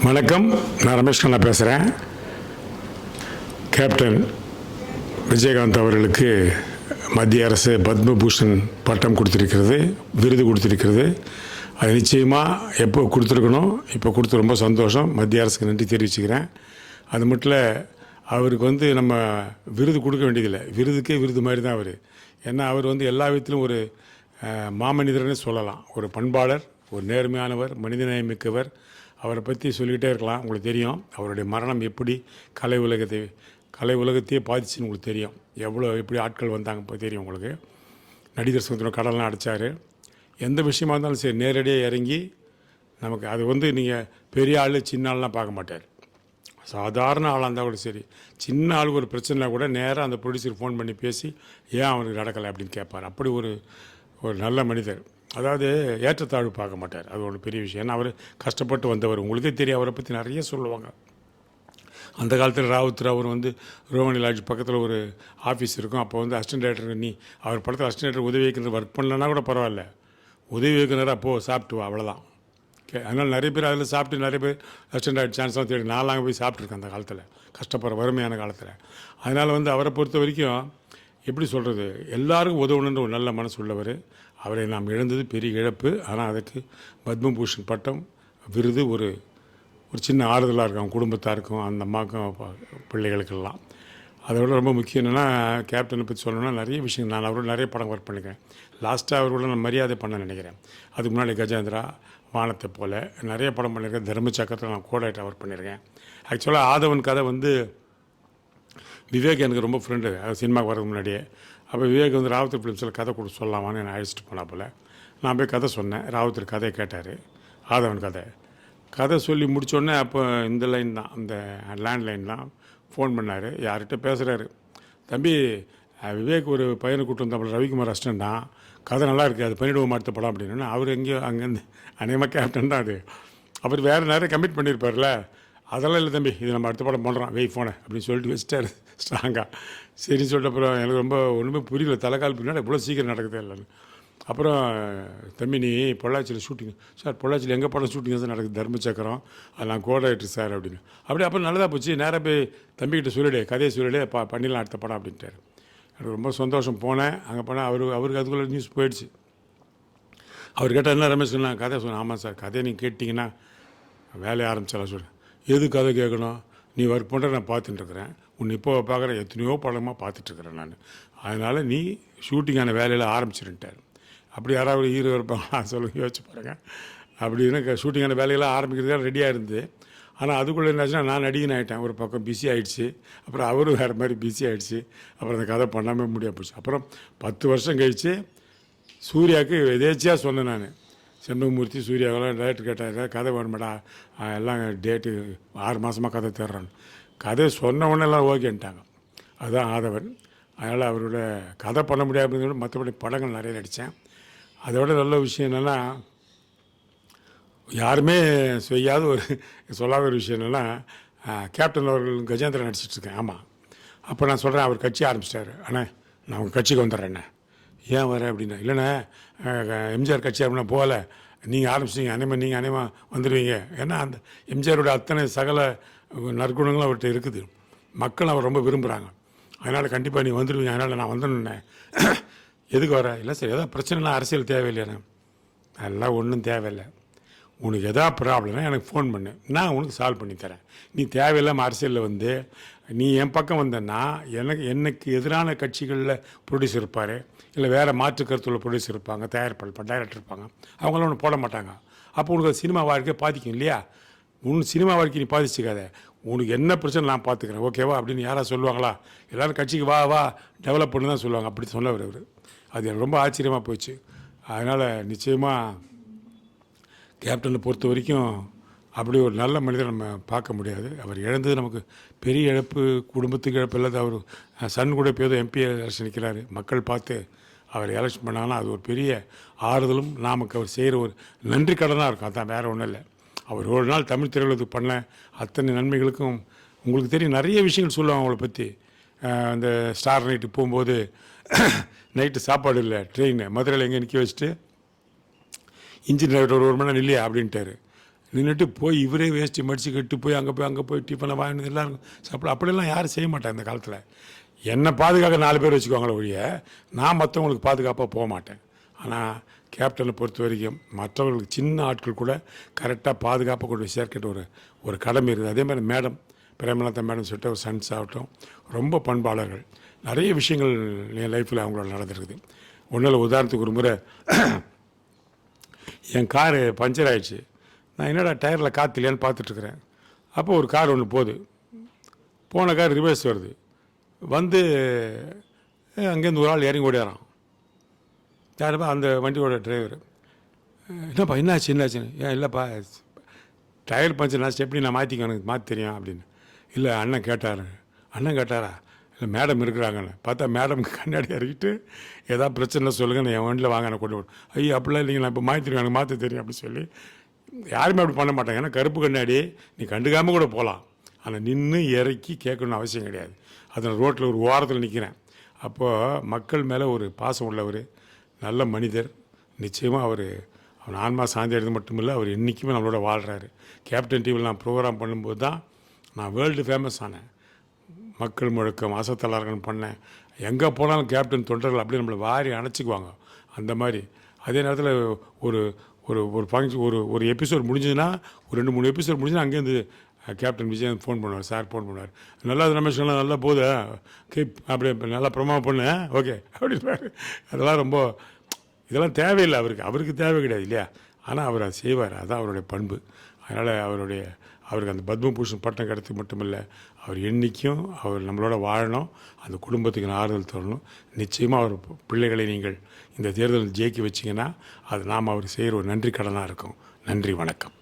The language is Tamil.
வணக்கம், நான் ரமேஷ் கண்ணா பேசுகிறேன். கேப்டன் விஜயகாந்த் அவர்களுக்கு மத்திய அரசு பத்மபூஷன் பட்டம் கொடுத்துருக்கிறது, விருது கொடுத்துருக்கிறது. அது நிச்சயமாக எப்போ கொடுத்துருக்கணும், இப்போ கொடுத்து ரொம்ப சந்தோஷம். மத்திய அரசுக்கு நன்றி தெரிவிச்சுக்கிறேன். அது மட்டும் இல்லை, அவருக்கு நம்ம விருது கொடுக்க வேண்டியதில்லை, விருதுக்கே விருது மாதிரி தான் அவர். ஏன்னா அவர் எல்லா விதத்திலும் ஒரு மாமனிதர்னு சொல்லலாம். ஒரு பண்பாளர், ஒரு நேர்மையானவர், மனிதநேயமிக்கவர். அவரை பற்றி சொல்லிக்கிட்டே இருக்கலாம். உங்களுக்கு தெரியும் அவருடைய மரணம் எப்படி கலை உலகத்தையே பாதிச்சுன்னு உங்களுக்கு தெரியும். எப்படி ஆட்கள் வந்தாங்க இப்போ தெரியும் உங்களுக்கு. நடிகர் சங்கத்தின கடலாம் அடைச்சார். எந்த விஷயமா இருந்தாலும் சரி நேரடியாக இறங்கி நமக்கு அது நீங்கள் பெரிய ஆள் சின்ன ஆள்லாம் பார்க்க மாட்டார். சாதாரண ஆளாக இருந்தால் கூட சரி, சின்ன ஆளுக்கு ஒரு பிரச்சனை கூட நேராக அந்த ப்ரொடியூசருக்கு ஃபோன் பண்ணி பேசி ஏன் அவனுக்கு நடக்கலை அப்படின்னு கேட்பார். அப்படி ஒரு நல்ல மனிதர். அதாவது ஏற்றத்தாழ்வு பார்க்க மாட்டார். அது ஒரு பெரிய விஷயம். ஏன்னா அவர் கஷ்டப்பட்டு வந்தவர். உங்களுக்கே தெரியும், அவரை பற்றி நிறைய சொல்லுவாங்க. அந்த காலத்தில் ராவுத் அவர் ரோமணி லாட்ஜ் பக்கத்தில் ஒரு ஆஃபீஸ் இருக்கும். அப்போ அசிஸ்டன்ட் டைரக்டர், நீ அவர் படத்தில் அசிஸ்டன்ட் டைரக்டர் உதவி இயக்குனர் ஒர்க் பண்ணலன்னா கூட பரவாயில்ல, உதவி இயக்குனர் அப்போது சாப்பிட்டு வா, அவ்வளோதான். அதனால் நிறைய பேர் அதில் சாப்பிட்டு நிறைய பேர் அசிஸ்டன்ட் டைரக்டர் சான்ஸ்லாம் தேடி நான்லாம் போய் சாப்பிட்ருக்கேன் அந்த காலத்தில், கஷ்டப்படுற வறுமையான காலத்தில். அதனால் அவரை பொறுத்த வரைக்கும் எப்படி சொல்கிறது, எல்லாருக்கும் உதவணுன்ற ஒரு நல்ல மனசு உள்ளவர். அவரை நாம் இழந்தது பெரிய இழப்பு. ஆனால் அதுக்கு பத்மபூஷன் பட்டம் விருது ஒரு சின்ன ஆறுதலாக இருக்கும் அவங்க குடும்பத்தாருக்கும், அந்த அம்மாவுக்கும், பிள்ளைகளுக்கெல்லாம். அதை விட ரொம்ப முக்கியம் என்னென்னா, கேப்டனை பற்றி சொல்லணும்னா நிறைய விஷயம். நான் அவரோட நிறைய படம் ஒர்க் பண்ணிக்கிறேன். லாஸ்ட்டாக அவரோட நான் மரியாதை பண்ண நினைக்கிறேன். அதுக்கு முன்னாடி கஜேந்திரா, வானத்தை போல் நிறைய படம் பண்ணியிருக்கேன். தர்மச்சக்கரத்தில் நான் கோடாயிட்டாக ஒர்க் பண்ணியிருக்கேன். ஆக்சுவலாக ஆதவன் கதை விவேக் எனக்கு ரொம்ப ஃப்ரெண்டு, அது சினிமாவுக்கு வரதுக்கு முன்னாடியே. அப்போ விவேக் ராவுத்தர் ஃபிலிம்ஸில் கதை கொடுத்து சொல்லலாமான்னு என்னை அழைச்சிட்டு போனால் போல். நான் போய் கதை சொன்னேன். ராவுத்தர் கதையை கேட்டார், ஆதவன் கதை சொல்லி முடித்தோடனே அப்போ இந்த லைன் தான், அந்த லேண்ட்லைன் தான் ஃபோன் பண்ணார். யார்கிட்ட பேசுகிறாரு, தம்பி விவேக் ஒரு பையனை கூப்பிட்டு வந்தாப்புல, ரவிக்குமார் அசிஸ்டன்ட் தான், கதை நல்லா இருக்குது, அது பண்ணிவிடுவோம் அடுத்த படம் அப்படின்னு. அவர் எங்கேயோ அங்கேருந்து அநேகமாக கேப்டன் தான் அது. அவர் வேறு நிறைய கமிட் பண்ணியிருப்பார்ல. அதெல்லாம் இல்லை தம்பி, இது நம்ம அடுத்த படம் பண்ணுறோம், வெய் ஃபோனை அப்படின்னு சொல்லிட்டு வச்சுட்டார் ஸ்ட்ராங்காக. சரின்னு சொல்லிட்டு அப்புறம் எனக்கு ரொம்ப ஒன்றுமே புரியல, தலைக்கால் பின்னாடி இவ்வளோ சீக்கிரம் நடக்குது இல்லைன்னு. அப்புறம் தம்பி நீ பொள்ளாச்சியில் ஷூட்டிங் சார், பொள்ளாச்சியில் எங்கள் படம் ஷூட்டிங் தான் நடக்குது, தர்மச்சக்கரம், அது நான் கோடாயிட்டு சார் அப்படின்னு. அப்புறம் நல்லதாக போச்சு. நேராக போய் தம்பிக்கிட்ட சொல்லிவிடு, கதையை சொல்லிவிடு, பண்ணிடலாம் அடுத்த படம் அப்படின்ட்டார். எனக்கு ரொம்ப சந்தோஷம். போனேன், அங்கே போனேன். அவருக்கு அதுக்குள்ளே நியூஸ் போயிடுச்சு. அவர் கேட்டால் என்ன ரமேஷ் சொன்னால் கதை சொன்னேன். ஆமாம் சார், கதையை நீங்கள் கேட்டிங்கன்னா வேலையை ஆரம்பிச்சாலாம் சொல்கிறேன். எது கதை கேட்கணும், நீ ஒர்க் பண்ணுற நான் பார்த்துட்டுருக்குறேன், உன்னை இப்போ பார்க்குறேன், எத்தனையோ படமாக பார்த்துட்ருக்குறேன் நான், அதனால் நீ ஷூட்டிங்கான வேலையில் ஆரம்பிச்சிருன்ட்டார். அப்படி யாராவது ஹீரோ இருப்பாங்களா சொல்லுங்க, யோசிச்சு பாருங்கள். அப்படின்னு ஷூட்டிங்கான வேலையெல்லாம் ஆரம்பிக்கிறதுக்காக ரெடியாக இருந்து, ஆனால் அதுக்குள்ளே என்னாச்சுன்னா நான் நடிகன் ஆகிட்டேன். ஒரு பக்கம் பிஸி ஆகிடுச்சு, அப்புறம் அவரும் வேறு மாதிரி பிஸி ஆகிடுச்சு. அப்புறம் அந்த கதை பண்ணாமல் முடியாது போச்சு. அப்புறம் 10 வருஷம் கழித்து சூர்யாவுக்கு எதேச்சியாக சொன்னேன் நான், செண்பகமூர்த்தி சூர்யாவெல்லாம் டேரக்டர் கேட்டார், கதை வேணுமாடா, எல்லாம் டேட்டு 6 மாதமாக கதை தேடுறான்னு. கதை சொன்ன உடனே எல்லாம் ஓகேன்ட்டாங்க. அதுதான் ஆதவன். அதனால் அவரோட கதை பண்ண முடியாதுன்னு, மற்றபடி படங்கள் நிறைய நடித்தேன். அதோட நல்ல விஷயம் என்னென்னா, யாருமே செய்யாத சொல்லாத ஒரு விஷயம் என்னென்னா, கேப்டன் அவர்கள் கஜேந்திரன் நடிச்சிட்ருக்கேன். ஆமாம். அப்போ நான் சொல்கிறேன், அவர் கட்சி ஆரம்பிச்சிட்டாரு. அண்ணே நான் உங்கள் கட்சிக்கு வந்துடுறேண்ணே. ஏன் வரேன் அப்படின்னா, இல்லைண்ணே எம்ஜிஆர் கட்சி அப்படின்னா போகல, நீங்கள் ஆரம்பிச்சிங்க, நீங்கள் அனைமா வந்துடுவீங்க. ஏன்னா அந்த எம்ஜிஆரோட அத்தனை சகல நற்குணங்களும் அவர்கிட்ட இருக்குது. மக்கள் அவர் ரொம்ப விரும்புகிறாங்க. அதனால் கண்டிப்பாக நீ வந்துடுவீங்க. அதனால் நான் வந்துடணுண்ணே. எதுக்கு வர? இல்லை சார், எதாவது பிரச்சனைலாம் அரசியல் தேவையில்லைண்ணே. அதெல்லாம் ஒன்றும் தேவையில்லை. உனக்கு எதாவது ப்ராப்ளம்னா எனக்கு ஃபோன் பண்ணு, நான் உனக்கு சால்வ் பண்ணித்தரேன். நீ தேவையில்லாமல் அரசியலில் நீ என் பக்கம் வந்தேன்னா எனக்கு எதிரான கட்சிகளில் ப்ரொடியூசர் இருப்பார், இல்லை வேறு மாற்று கருத்துள்ள ப்ரொடியூசர் இருப்பாங்க, தயாரிப்பாளர் டைரக்டர் இருப்பாங்க, அவங்களாம் ஒன்று போட மாட்டாங்க. அப்போ உனக்கு சினிமா வாழ்க்கை பாதிக்கும் இல்லையா? சினிமா வாழ்க்கை நீ பாதிச்சுக்காத, உனக்கு என்ன பிரச்சனை நான் பார்த்துக்கிறேன், ஓகேவா அப்படின்னு யாராவது சொல்லுவாங்களா? எல்லோரும் கட்சிக்கு வா டெவலப் பண்ணி தான் சொல்லுவாங்க. அப்படி சொன்னவர் அவர். அது எனக்கு ரொம்ப ஆச்சரியமாக போச்சு. அதனால் நிச்சயமாக கேப்டனை பொறுத்த வரைக்கும் அப்படி ஒரு நல்ல மனிதர் நம்ம பார்க்க முடியாது. அவர் இழந்தது நமக்கு பெரிய இழப்பு, குடும்பத்துக்கு இழப்பு இல்லாத. அவர் சன் கூட இப்போ ஏதோ எம்பி எலெக்ஷன் நிற்கிறாரு, மக்கள் பார்த்து அவர் எலெக்ஷன் பண்ணாங்கன்னா அது ஒரு பெரிய ஆறுதலும், நமக்கு அவர் செய்கிற ஒரு நன்றி கடனாக இருக்கும். அதான் வேறு ஒன்றும் இல்லை. அவர் ஒரு நாள் தமிழ் திரையுலகத்துக்கு பண்ண அத்தனை நன்மைகளுக்கும் உங்களுக்கு தெரியும். நிறைய விஷயங்கள் சொல்லுவாங்க அவங்கள பற்றி. அந்த ஸ்டார் நைட்டு போகும்போது நைட்டு சாப்பாடு இல்லை, ட்ரெயின் மதுரையில் எங்கே நிற்க வச்சுட்டு இன்ஜின் டிரைவர் ஒரு மணி நேரம் இல்லையா அப்படின்ட்டார். நின்றுட்டு போய் இவரே வேஷ்டி மடித்து கட்டு போய் அங்கே போய் டிஃபனை வாங்கினது எல்லாருக்கும் சாப்பிட அப்படியெல்லாம் யாரும் செய்ய மாட்டேன் இந்த காலத்தில். என்னை பாதுகாக்க 4 பேர் வச்சுக்குவாங்களே ஒழிய நான் மற்றவங்களுக்கு பாதுகாப்பாக போக மாட்டேன். ஆனால் கேப்டனை பொறுத்த வரைக்கும் மற்றவர்களுக்கு சின்ன ஆட்கள் கூட கரெக்டாக பாதுகாப்பாக கொண்டு போய் சேர்க்கின்ற ஒரு கடமை இருக்குது. அதே மாதிரி மேடம் பிரேமலதா மேடம் சொல்லிட்டு ஒரு சன்ஸ் ஆகட்டும், ரொம்ப பண்பாளர்கள். நிறைய விஷயங்கள் என் லைஃப்பில் அவங்களோட நடந்திருக்குது. ஒன்றில் உதாரணத்துக்கு ஒரு முறை என் காரு பஞ்சர் ஆகிடுச்சு. நான் என்னடா டயரில் காற்று இல்லையான்னு பார்த்துட்ருக்குறேன். அப்போ ஒரு கார் ஒன்று போன கார் ரிவர்ஸ் வருது. அங்கேருந்து ஒரு ஆள் இறங்கி ஓடியாரான். யாருப்பா? அந்த வண்டியோட டிரைவர். என்னப்பா என்னாச்சுன்னு? ஏன் இல்லைப்பா டயர் பஞ்சர் நான் ஸ்டெப்னி நான் எனக்கு மாற்றி தெரியும் அப்படின்னு. இல்லை அண்ணன் கேட்டாரா? இல்லை மேடம் இருக்கிறாங்கன்னு பார்த்தா மேடம்க்கு கண்ணாடி இறக்கிட்டு ஏதாவது பிரச்சனை சொல்லுங்கள், நான் என் வண்டியில் வாங்க நான் கொண்டு விடும். ஐயோ அப்படிலாம் இல்லைங்க, நான் இப்போ மாற்றி தெரியும், எனக்கு மாற்ற தெரியும் அப்படின்னு சொல்லி யாருமே அப்படி பண்ண மாட்டாங்க. ஏன்னா கருப்பு கண்ணாடி நீ கண்டுக்காமல் கூட போகலாம். ஆனால் நின்று இறக்கி கேட்கணும்னு அவசியம் கிடையாது. அதில் ரோட்டில் ஒரு ஓரத்தில் நிற்கிறேன். அப்போது மக்கள் மேலே ஒரு பாசம் உள்ளவர், நல்ல மனிதர். நிச்சயமாக அவர் ஆன்மா சாந்தி அடைந்து மட்டுமில்லை, அவர் என்றைக்குமே நம்மளோட வாழ்கிறாரு. கேப்டன் டிவியில் நான் ப்ரோக்ராம் பண்ணும்போது தான் நான் வேர்ல்டு ஃபேமஸ் ஆனேன். மக்கள் முழக்கம் அசத்தலார்கள் பண்ணேன். எங்கே போனாலும் கேப்டன் தொண்டர்கள் அப்படியே நம்மளை வாரி அணைச்சிக்குவாங்க. அந்த மாதிரி அதே நேரத்தில் ஒரு ஒரு ஒரு ஃபங்க்ஷன் ஒரு எபிசோட் முடிஞ்சதுன்னா, ஒரு 2-3 எபிசோட் முடிஞ்சுன்னா அங்கேருந்து கேப்டன் விஜயன் ஃபோன் பண்ணுவார், சார் ஃபோன் பண்ணுவார். நல்லா ரமேஷ்லாம் நல்லா போகுது, அப்படியே நல்லா பிரமாதம் பண்ணு, ஓகே அப்படின்னு. இதெல்லாம் தேவையில்லை அவருக்கு தேவை கிடையாது இல்லையா. ஆனால் அவர் அதை செய்வார். அதுதான் அவருடைய பண்பு. அதனால் அவருக்கு அந்த பத்மபூஷன் பட்டம் கிடைத்து மட்டுமில்லை, அவர் என்றைக்கும் அவர் நம்மளோட வாழணும், அந்த குடும்பத்துக்கு ஆறுதல் தரணும். நிச்சயமாக அவர் பிள்ளைகளை நீங்கள் இந்த தேர்தலில் ஜெயிக்க வச்சிங்கன்னா அது நாம் அவருக்கு செய்கிற ஒரு நன்றி கடனாக இருக்கும். நன்றி, வணக்கம்.